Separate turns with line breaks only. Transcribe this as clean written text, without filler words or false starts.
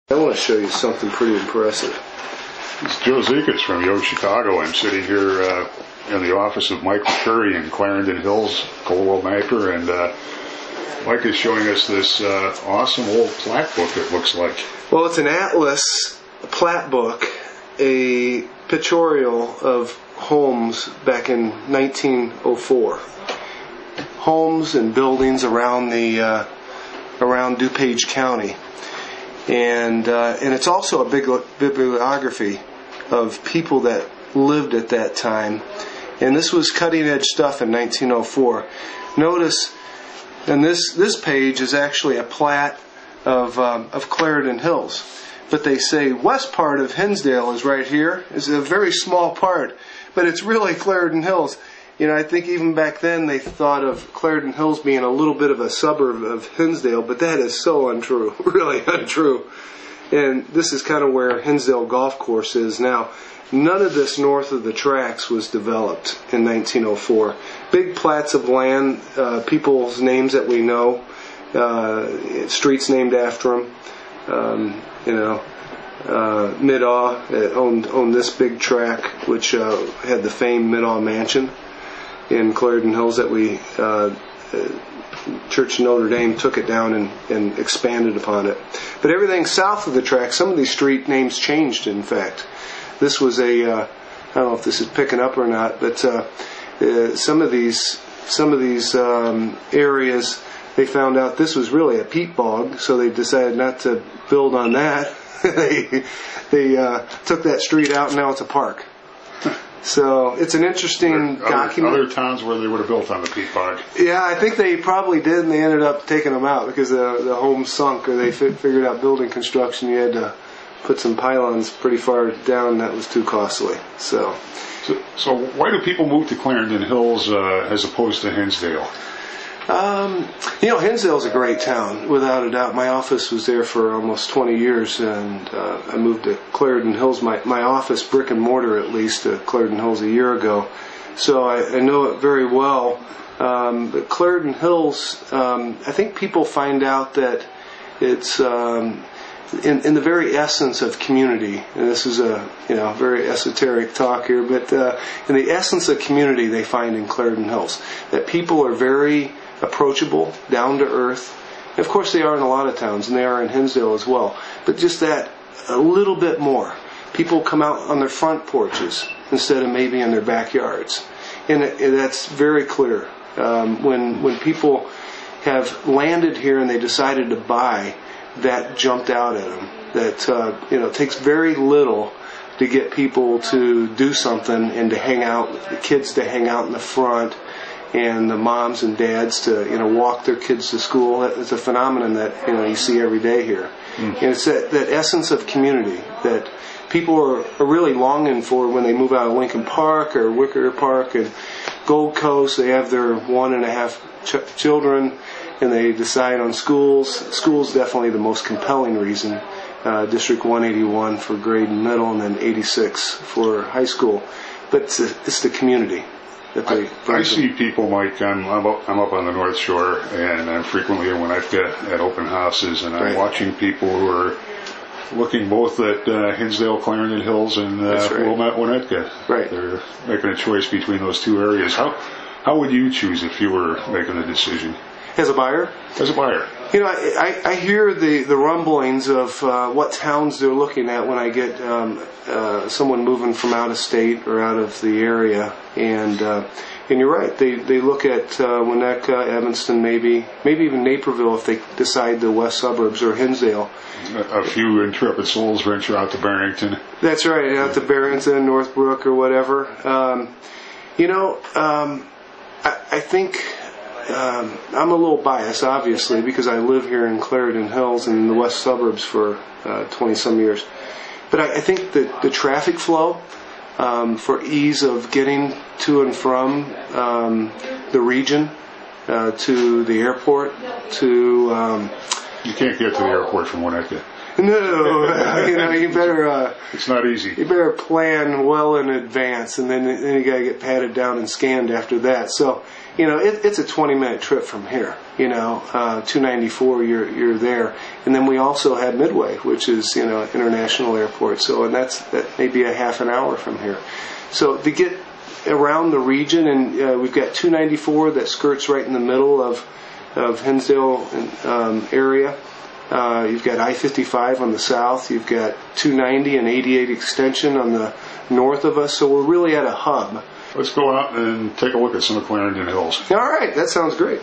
I want to show you something pretty impressive.
It's Joe Zekas from Yo Chicago. I'm sitting here in the office of Mike Curry in Clarendon Hills, Coldwell Banker, and Mike is showing us this awesome old plat book, it looks like.
Well, it's an atlas, a plat book, a pictorial of homes back in 1904. Homes and buildings around DuPage County. And it's also a big bibliography of people that lived at that time. And this was cutting edge stuff in 1904. Notice, and this page is actually a plat of Clarendon Hills. But they say west part of Hinsdale is right here. It's a very small part, but it's really Clarendon Hills. You know, I think even back then they thought of Clarendon Hills being a little bit of a suburb of Hinsdale, but that is so untrue, really untrue. And this is kind of where Hinsdale Golf Course is now. None of this north of the tracks was developed in 1904. Big plats of land, people's names that we know, streets named after them. Middaugh owned this big tract, which had the famed Middaugh Mansion in Clarendon Hills that we Church of Notre Dame took it down and expanded upon it. But everything south of the track, some of these street names changed. In fact, this was I don't know if this is picking up or not, but some of these areas, they found out this was really a peat bog, so they decided not to build on that. they took that street out, and now it's a park. So it's an interesting document.
Other towns where they would have built on the peat bog.
Yeah, I think they probably did, and they ended up taking them out because the homes sunk, or they figured out building construction. You had to put some pylons pretty far down, and that was too costly. So why do people move to Clarendon Hills as opposed to Hinsdale? Hinsdale's a great town, without a doubt. My office was there for almost 20 years, and I moved to Clarendon Hills, my office, brick and mortar at least, to Clarendon Hills a year ago. So I know it very well. But Clarendon Hills, I think people find out that it's in the very essence of community, and this is a very esoteric talk here, but in the essence of community they find in Clarendon Hills, that people are very approachable, down to earth. And of course they are in a lot of towns, and they are in Hinsdale as well, but just that a little bit more. People come out on their front porches instead of maybe in their backyards, and that's very clear. When people have landed here and they decided to buy, that jumped out at them. That it takes very little to get people to do something and to hang out, the kids to hang out in the front, and the moms and dads to walk their kids to school. It's a phenomenon that you see every day here. And it's that essence of community that people are really longing for when they move out of Lincoln Park or Wicker Park and Gold Coast. They have their 1.5 children, and they decide on schools. School's definitely the most compelling reason. District 181 for grade and middle, and then 86 for high school. But it's the community.
I see people, Mike. I'm up on the North Shore, and I'm frequently here when I've got at open houses, and I'm watching people who are looking both at Hinsdale, Clarendon Hills, and Wilmette, Winnetka. Right. They're making a choice between those two areas. How would you choose if you were making a decision?
As a buyer?
As a buyer.
I hear the rumblings of what towns they're looking at when I get someone moving from out of state or out of the area, and you're right. They look at Winnetka, Evanston, maybe even Naperville if they decide the west suburbs, or Hinsdale.
A few intrepid souls venture out to Barrington. That's
right, out to Barrington, Northbrook, or whatever. I think. I'm a little biased, obviously, because I live here in Clarendon Hills and in the west suburbs for 20-some years. But I think that the traffic flow, for ease of getting to and from the region, to the airport, to
You can't get to the airport from Winnetka.
No, you better.
It's not easy.
You better plan well in advance, and then you got to get patted down and scanned after that. So, it's a 20-minute trip from here. 294, you're there, and then we also have Midway, which is international airport. So, and that may be a half an hour from here. So to get around the region, and we've got 294 that skirts right in the middle of Hinsdale area. You've got I-55 on the south. You've got 290 and 88 extension on the north of us. So we're really at a hub.
Let's go out and take a look at some of Clarendon Hills.
All right, that sounds great.